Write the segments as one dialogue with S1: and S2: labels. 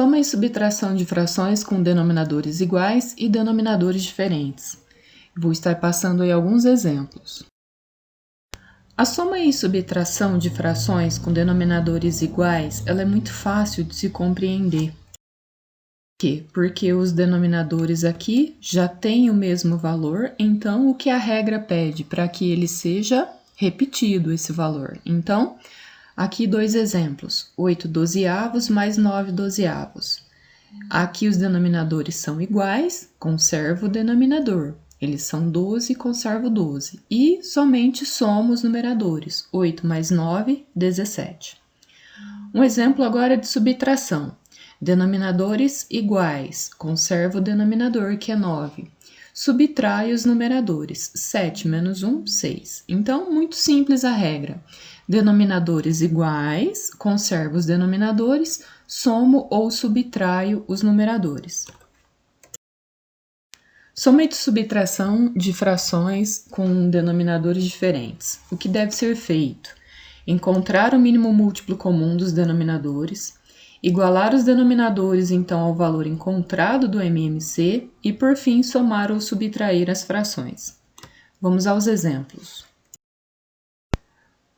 S1: Soma e subtração de frações com denominadores iguais e denominadores diferentes. Vou estar passando aí alguns exemplos. A soma e subtração de frações com denominadores iguais, ela é muito fácil de se compreender. Por quê? Porque os denominadores aqui já têm o mesmo valor, então o que a regra pede para que ele seja repetido esse valor. Então, aqui dois exemplos, 8 dozeavos mais 9 dozeavos. Aqui os denominadores são iguais, conservo o denominador. Eles são 12, conservo 12. E somente somo os numeradores, 8 mais 9, 17. Um exemplo agora de subtração. Denominadores iguais, conservo o denominador, que é 9. Subtrai os numeradores, 7 menos 1, 6. Então, muito simples a regra. Denominadores iguais, conservo os denominadores, somo ou subtraio os numeradores. Soma e subtração de frações com denominadores diferentes. O que deve ser feito? Encontrar o mínimo múltiplo comum dos denominadores, igualar os denominadores então ao valor encontrado do MMC e, por fim, somar ou subtrair as frações. Vamos aos exemplos.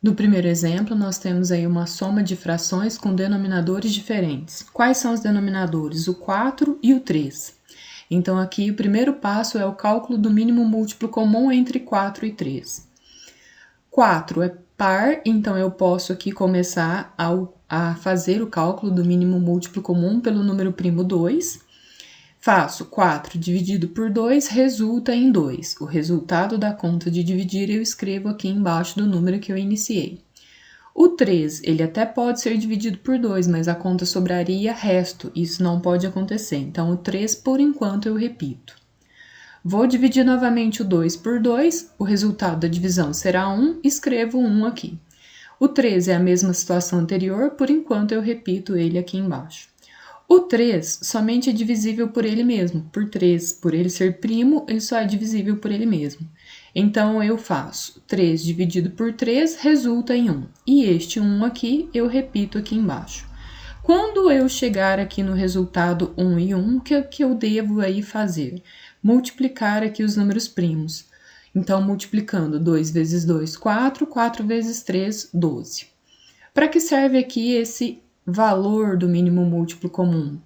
S1: No primeiro exemplo, nós temos aí uma soma de frações com denominadores diferentes. Quais são os denominadores? O 4 e o 3. Então, aqui o primeiro passo é o cálculo do mínimo múltiplo comum entre 4 e 3. 4 é par, então eu posso aqui começar a fazer o cálculo do mínimo múltiplo comum pelo número primo 2. Faço 4 dividido por 2, resulta em 2. O resultado da conta de dividir eu escrevo aqui embaixo do número que eu iniciei. O 3, ele até pode ser dividido por 2, mas a conta sobraria resto. Isso não pode acontecer. Então, o 3, por enquanto, eu repito. Vou dividir novamente o 2 por 2. O resultado da divisão será 1. Escrevo 1 aqui. O 3 é a mesma situação anterior. Por enquanto, eu repito ele aqui embaixo. O 3 somente é divisível por ele mesmo. Por 3, por ele ser primo, ele só é divisível por ele mesmo. Então, eu faço 3 dividido por 3, resulta em 1. E este 1 aqui, eu repito aqui embaixo. Quando eu chegar aqui no resultado 1 e 1, o que eu devo aí fazer? Multiplicar aqui os números primos. Então, multiplicando 2 vezes 2, 4, 4 vezes 3, 12. Para que serve aqui esse valor do mínimo múltiplo comum?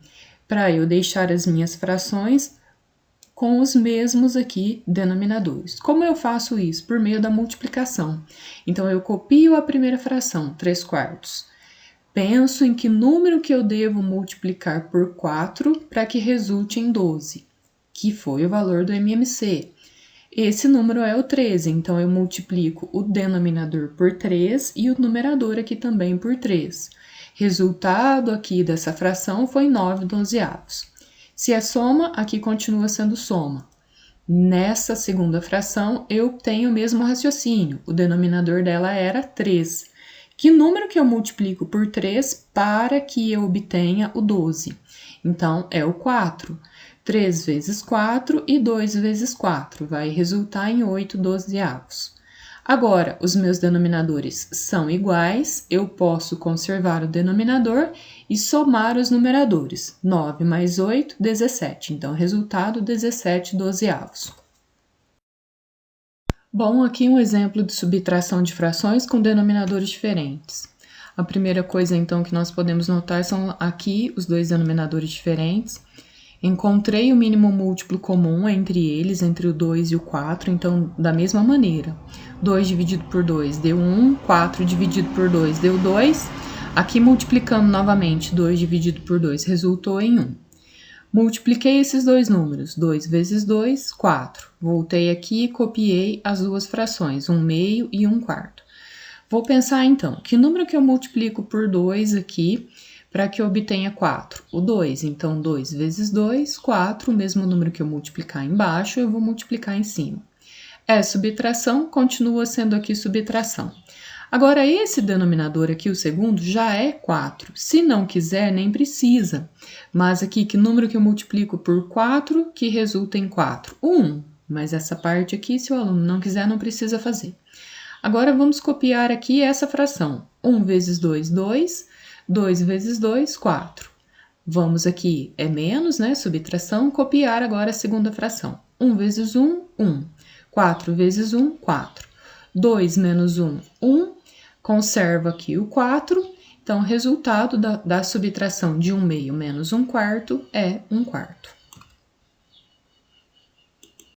S1: Para eu deixar as minhas frações com os mesmos aqui denominadores. Como eu faço isso? Por meio da multiplicação. Então, eu copio a primeira fração, 3 quartos. Penso em que número que eu devo multiplicar por 4 para que resulte em 12, que foi o valor do MMC. Esse número é o 13, então eu multiplico o denominador por 3 e o numerador aqui também por 3. Resultado aqui dessa fração foi 9 dozeavos. Se é soma, aqui continua sendo soma. Nessa segunda fração, eu tenho o mesmo raciocínio. O denominador dela era 3. Que número que eu multiplico por 3 para que eu obtenha o 12? Então, é o 4. 3 vezes 4 e 2 vezes 4 vai resultar em 8 dozeavos. Agora, os meus denominadores são iguais, eu posso conservar o denominador e somar os numeradores. 9 mais 8, 17. Então, resultado, 17 dozeavos. Bom, aqui um exemplo de subtração de frações com denominadores diferentes. A primeira coisa, então, que nós podemos notar são aqui os dois denominadores diferentes. Encontrei o mínimo múltiplo comum entre eles, entre o 2 e o 4, então, da mesma maneira. 2 dividido por 2 deu 1, 4 dividido por 2 deu 2. Aqui, multiplicando novamente, 2 dividido por 2 resultou em 1. Multipliquei esses dois números, 2 vezes 2, 4. Voltei aqui e copiei as duas frações, 1 meio e 1 quarto. Vou pensar, então, que número que eu multiplico por 2 aqui para que eu obtenha 4? O 2. Então, 2 vezes 2, 4. O mesmo número que eu multiplicar embaixo, eu vou multiplicar em cima. É subtração, continua sendo aqui subtração. Agora, esse denominador aqui, o segundo, já é 4. Se não quiser, nem precisa. Mas aqui, que número que eu multiplico por 4 que resulta em 4? 1. Mas essa parte aqui, se o aluno não quiser, não precisa fazer. Agora, vamos copiar aqui essa fração. 1 vezes 2, 2. 2 vezes 2, 4. Vamos aqui, é menos, né? Subtração, copiar agora a segunda fração. 1 vezes 1, 1. 4 vezes 1, 4. 2 menos 1, 1. Conservo aqui o 4. Então, o resultado da subtração de 1 meio menos 1 quarto é 1 quarto.